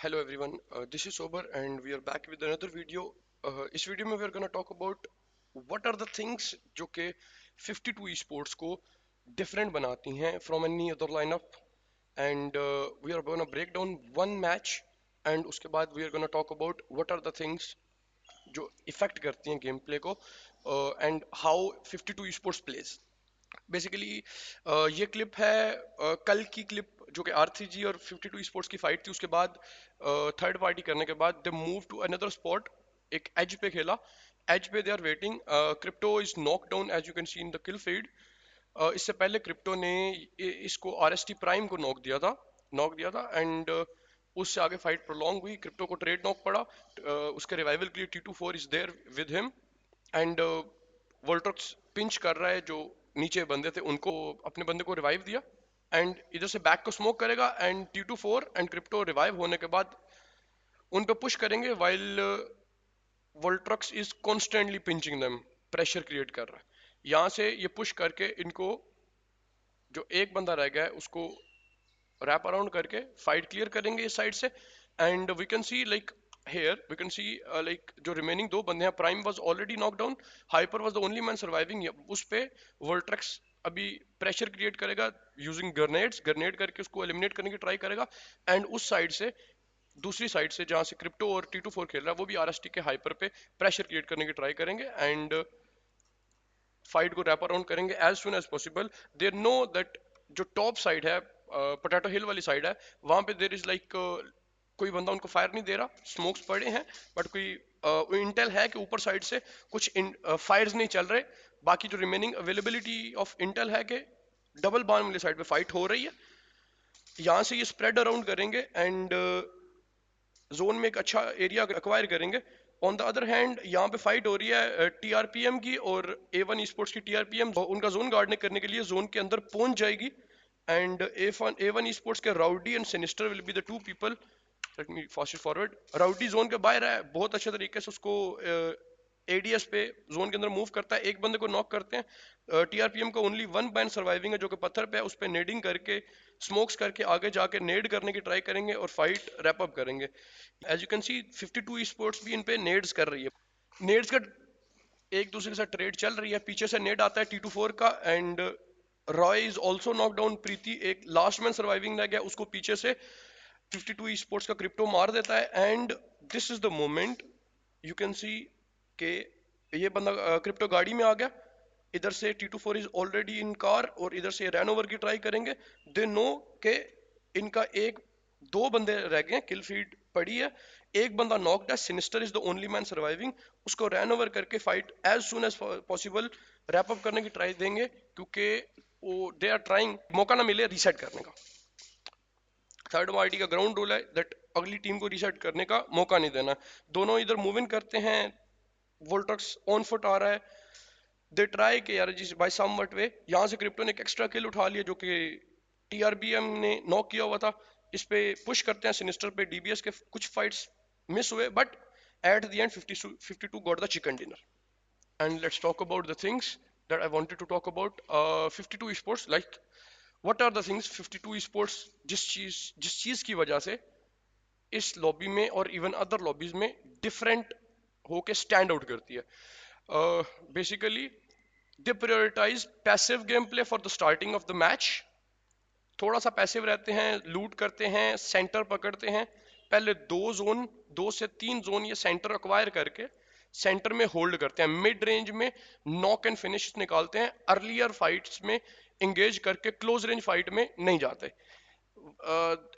Hello everyone, this is Sober and we are back with another video. इस video में we are gonna talk about what are the things जो कि 52 esports को different बनाती हैं from any other lineup and we are gonna break down one match and उसके बाद we are gonna talk about what are the things जो affect करती हैं गेम प्ले को and how 52 esports plays. Basically ये clip है कल की क्लिप जो कि R3G और 52 स्पोर्ट्स की फाइट थी उसके बाद थर्ड पार्टी करने के बाद they move to another spot एक एज पे खेला एज पे they are waiting Crypto is knock down as you can see in the kill feed इससे पहले क्रिप्टो ने इसको RST प्राइम को नॉक दिया था एंड उससे आगे फाइट प्रोलॉन्ग हुई क्रिप्टो को ट्रेड नॉक पड़ा उसके रिवाइवल के लिए T24 is there with him and Voltrux pinch कर रहा है जो नीचे बंदे थे उनको अपने बंदे को रिवाइव दिया एंड इधर से बैक को स्मोक करेगा and T24 and crypto revive होने के बाद उन पे पुश करेंगे while Voltrux is constantly pinching them pressure create कर रहा है यहाँ से ये पुश करके इनको जो एक बंदा रह गया है उसको रैप अराउंड करके फाइट क्लियर करेंगे इस साइड से and we can see like here we can see like जो रिमेनिंग दो बंदे हैं Prime was already knock down Hyper was the only man surviving उस पे वर्ल्ट्रक्स अभी प्रेशर क्रिएट करेगा यूजिंग ग्रेनेड करके उसको एलिमिनेट करने की ट्राई करेगा एंड उस साइड से दूसरी साइड से जहां से क्रिप्टो और T24 खेल रहा है वो भी RST के हाइपर पे प्रेशर क्रिएट करने की ट्राई करेंगे एंड फाइट को रैप अराउंड करेंगे as soon as possible there no that जो टॉप साइड है पोटैटो हिल वाली साइड है वहां पे देर इज लाइक कोई बंदा उनको फायर नहीं दे रहा स्मोक्स पड़े हैं बट कोई इंटेल है कि ऊपर साइड से कुछ फायर्स नहीं चल रहे बाकी जो रिमेनिंग अवेलेबिलिटी ऑफ इंटेल है कि डबल बार्न वाली साइड पे फाइट हो रही है यहाँ से ये स्प्रेड अराउंड करेंगे एंड जोन में एक अच्छा एरिया एक्वायर करेंगे ऑन द अदर हैंड यहाँ पे फाइट हो रही है TRPM की और A1 स्पोर्ट्स की TRPM उनका जोन गार्डने करने के लिए जोन के अंदर पहुंच जाएगी एंड A1 स्पोर्ट्स के rowdy and sinister will be the two people let me fast forward rowdy zone के बाहर है बहुत अच्छे तरीके से उसको ADS पे जोन के अंदर मूव करता है एक बंदे को नॉक करते हैं TRPM का ओनली वन बैन सर्वाइविंग है जो कि पत्थर पे है उस पर नेडिंग करके स्मोक्स करके आगे जाके नेड करने की ट्राई करेंगे और फाइट रैप अप करेंगे as you can see 52 sports भी इन पे नेड्स कर रही है नेड्स का एक दूसरे के साथ ट्रेड चल रही है पीछे से नेड आता है T24 का and Roy is also knock down प्रीति एक लास्ट मैन सर्वाइविंग रह गया उसको पीछे से 52 स्पोर्ट्स का क्रिप्टो मार देता है and this is the moment you can सी के ये बंदा क्रिप्टो गाड़ी में आ गया इधर से T24 is already in car और इधर से रैन ओवर की ट्राई करेंगे दे नो के इनका एक दो बंदे रह गए किल फीड पड़ी है एक बंदा नॉक्ड है Sinister is the only man surviving उसको रैन ओवर करके fight as soon as possible wrap up करने की ट्राई देंगे क्योंकि वो दे आर ट्राइंग मौका ना मिले रीसेट करने का थर्ड पार्टी का ग्राउंड रूल है दैट अगली टीम को रीसेट करने का मौका नहीं देना दोनों इधर मूव इन करते हैं वोल्ट्रक्स ऑन फुट आ रहा है दे ट्राई के यार जिस बाय सम वट वे यहाँ से क्रिप्टो ने एक एक्स्ट्रा किल उठा लिया जो कि TRBM ने नॉक किया हुआ था इस पे पुश करते हैं सिनिस्टर पे DBS के कुछ फाइट्स मिस हुए but at the end 52 got the chicken dinner and let's talk about the things that I wanted to talk about 52 sports like what are the things 52 sports जिस चीज की वजह से इस लॉबी में और इवन अदर लॉबीज में different होके स्टैंड आउट करती है basically they prioritise passive game play for the starting of the match थोड़ा सा पैसिव रहते हैं लूट करते हैं सेंटर पकड़ते हैं पहले दो से तीन जोन ये सेंटर अक्वायर करके सेंटर में होल्ड करते हैं मिड रेंज में नॉक एंड फिनिश निकालते हैं अर्लियर फाइट्स में इंगेज करके क्लोज रेंज फाइट में नहीं जाते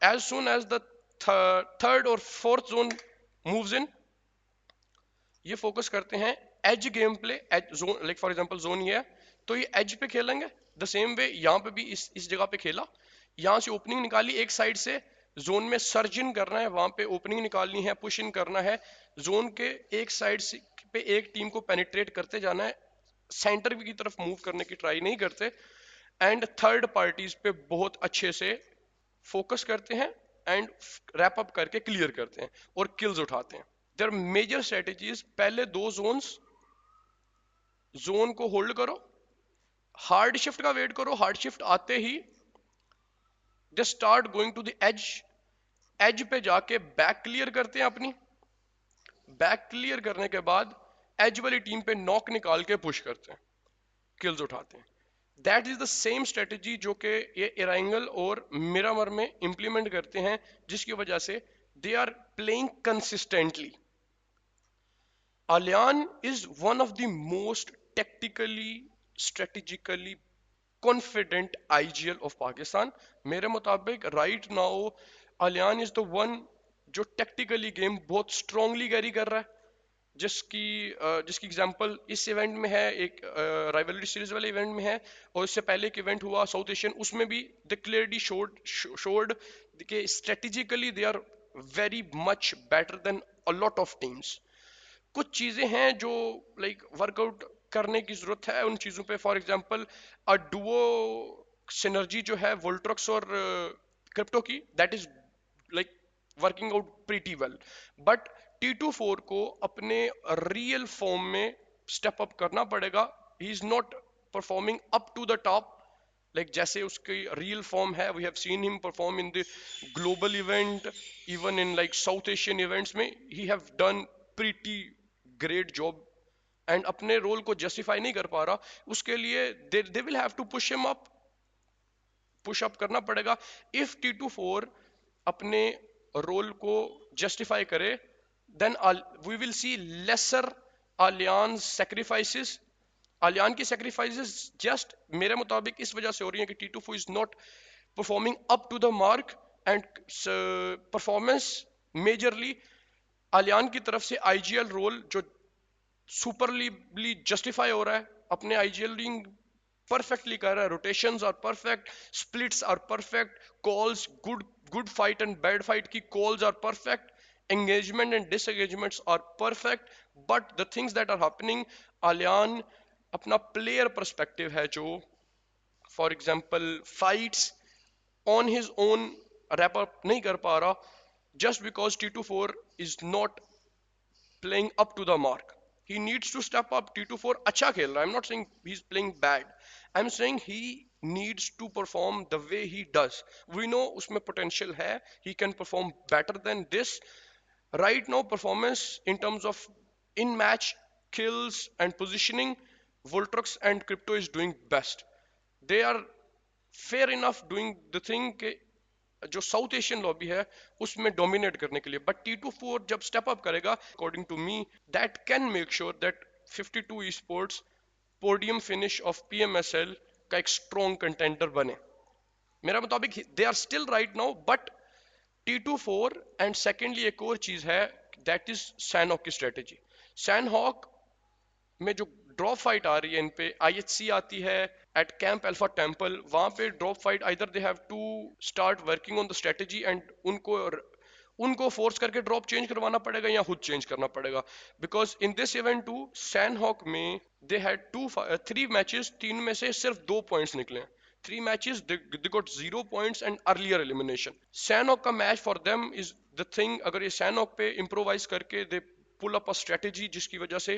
as soon as the third और फोर्थ जोन मूव्स इन ये फोकस करते हैं as game play as zone like for example zone ये है तो ये एज पे खेलेंगे द सेम वे यहाँ पे भी इस जगह पे खेला यहाँ से ओपनिंग निकाली एक साइड से जोन में सर्ज इन करना है वहां पे ओपनिंग निकालनी है पुश इन करना है जोन के एक साइड से पे एक टीम को पेनिट्रेट करते जाना है सेंटर की तरफ मूव करने की ट्राई नहीं करते एंड थर्ड पार्टीज पे बहुत अच्छे से फोकस करते हैं एंड रैप अप करके क्लियर करते हैं और किल्स उठाते हैं देयर मेजर स्ट्रेटेजीज पहले दो जोन को होल्ड करो हार्ड शिफ्ट का वेट करो हार्ड शिफ्ट आते ही they start going to the edge edge पे जाके बैक क्लियर करते हैं अपनी, बैक क्लियर करने के बाद एज वाली टीम पे नॉक निकाल के पुश करते हैं, किल्स उठाते हैं। That is the same strategy जो कि ये इरांगल और मिरामर में इंप्लीमेंट करते हैं, जिसकी वजह से they are playing consistently. Alyan is one of the most tactically, strategically confident IGL of Pakistan. मेरे मुताबिक right now Alyan is the one जो tactically गेम बहुत strongly कैरी कर रहा है, जिसकी एग्जांपल इस इवेंट में है, एक राइवलरी सीरीज वाले इवेंट में है, और इससे पहले एक इवेंट हुआ साउथ एशियन, उसमें भी दे क्लियरली शोड कि strategically they are very much better than a lot of teams. कुछ चीजें हैं जो लाइक वर्कआउट करने की जरूरत है उन चीजों पे। For example a duo synergy जो है वोल्ट्रॉक्स और क्रिप्टो की, that is like working out pretty well, but T24 को अपने रियल फॉर्म में स्टेप अप करना पड़ेगा। He is not performing up to the top, like जैसे उसकी रियल फॉर्म है। We have seen him perform in the global event, even in like South Asian events में he have done pretty great job, and अपने role को justify नहीं कर पा रहा। उसके लिए they will have to push him up, push up करना पड़ेगा। इफ T24 अपने रोल को जस्टिफाई करे, then we will see lesser Alyan sacrifices. Alyan की सेक्रीफाइसेस जस्ट मेरे मुताबिक इस वजह से हो रही है कि T24 is not performing up to the mark, and performance majorly Alyan की तरफ से आईजीएल रोल जो सुपरली जस्टिफाई हो रहा है, अपने आईजीएलिंग परफेक्टली कर रहा है, rotations are perfect, splits are perfect, calls good fight and bad fight की calls are perfect, engagement and disengagements are perfect. But the things that are happening, आलियान अपना प्लेयर पर्सपेक्टिव है जो for example fights on his own wrap up नहीं कर पा रहा, just because T24 is not playing up to the mark. He needs to step up. T24 अच्छा खेल रहा है. I'm not saying he's playing bad. I'm saying he needs to perform the way he does. We know उसमें potential है. He can perform better than this. Right now performance in terms of in match kills and positioning, Voltrox and Crypto is doing best. They are fair enough doing the thing के जो south Asian lobby है उसमें dominate करने के लिए। But T24 जब step up करेगा, according to me, that can make sure that 52 sports podium finish of PMSL का एक स्ट्रॉन्ग कंटेंडर बने। मेरा मुताबिक they are still right now, but T24 and secondly एक और चीज है, दैट इज सैनहॉक की स्ट्रेटेजी। सैनहॉक में जो ड्रॉप फाइट आ रही है, इन पे IHC आती है एट कैंप अल्फा टेम्पल, वहां पे drop fight either they have to start working on the strategy and उनको फोर्स करके ड्रॉप चेंज करवाना पड़ेगा या खुद चेंज करना पड़ेगा। Because in this event to Sanhok में दे हैड 3 मैचेस, 3 में से सिर्फ 2 पॉइंट्स निकले। 3 matches they got 0 points and earlier elimination. Sanhok का match for them is the thing. अगर ये सैनहॉक पे इम्प्रोवाइज करके दे pull up a strategy जिसकी वजह से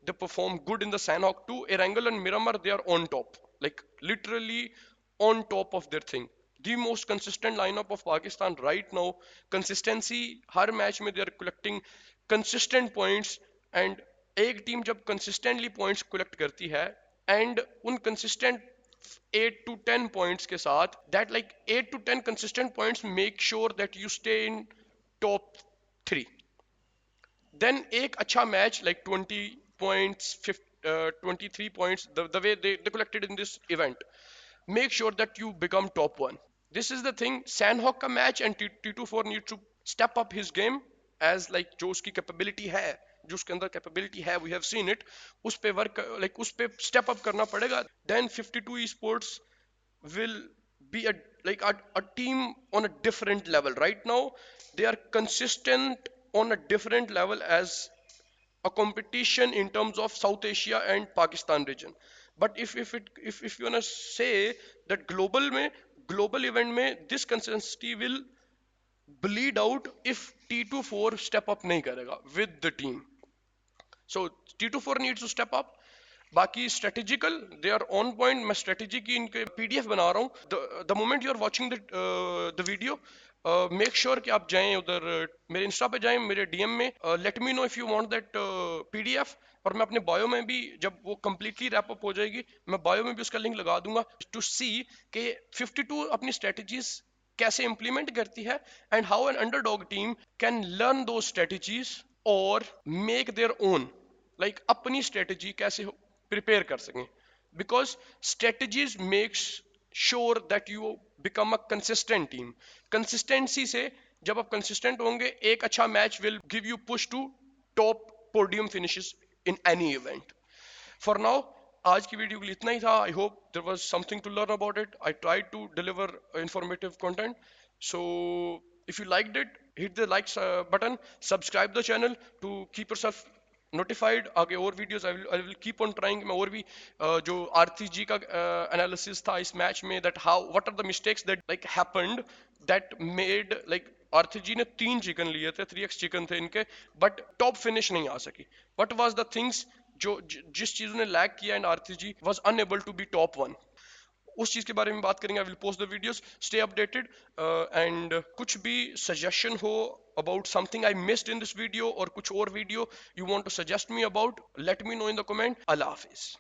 they perform good in the Sandhawk too. Erangel and Miramar, they are on top, like literally on top of their thing. The most consistent lineup of Pakistan right now. Consistency her match में they are collecting consistent points, and एक team जब consistently points collect करती है and उन consistent 8 to 10 points के साथ, that like 8 to 10 consistent points make sure that you stay in top 3. Then एक अच्छा match like 20 points, 23 points, the way they collected in this event, make sure that you become top 1. This is the thing. Sandhawk का match and T24 needs to step up his game as like जो उसकी capability है, जो उसके अंदर capability है, we have seen it, उस पे work like उस पे step up करना पड़ेगा. Then 52 esports will be a team on a different level. Right now they are consistent on a different level as a competition in terms of South Asia and Pakistan region. But if you wanna say that global event में this consistency will bleed out if T24 step up नहीं करेगा with the team. So T24 needs to step up. बाकी strategical they are on point. मैं strategy की इनके PDF बना रहा हूँ। The moment you are watching the video, make sure कि आप जाएं उधर, मेरे इंस्टा पे जाएं, मेरे डीएम में, late me know if you want that PDF. और मैं अपने बायो में भी, जब वो कंप्लीटली रैप अप हो जाएगी, मैं बायो में भी उसका लिंक लगा दूंगा टू सी कि 52 अपनी स्ट्रेटजीज कैसे इंप्लीमेंट करती है, and how an underdog team can learn those strategies और मेक देयर ओन, लाइक अपनी स्ट्रेटजी कैसे प्रिपेयर कर सकें। Because strategies makes sure that you become a consistent team. Consistency से जब आप कंसिस्टेंट होंगे, एक अच्छा match will give you push to top podium finishes in any event. For now, आज की वीडियो के लिए इतना ही था। I hope there was something to learn about it. I try to deliver informative content. So if you like it, hit the likes button, subscribe the channel to keep yourself notified। आगे और videos I will keep on trying. मैं और भी जो आरती जी का analysis था इस match में, that how what are the mistakes that like happened, that made like Aarti ji ने 3 चिकन लिए थे, 3x चिकन थे इनके, बट टॉप फिनिश नहीं आ सकी। व्हाट वाज द थिंग्स जो जिस चीज ने लैग किया and Aarti ji was unable to be top 1, उस चीज के बारे में बात करेंगे। I will post the videos, stay updated. And कुछ भी सजेशन हो about something I missed in this video, और कुछ और video you want to suggest me about, let me know in the comment. अल्लाह हाफिज।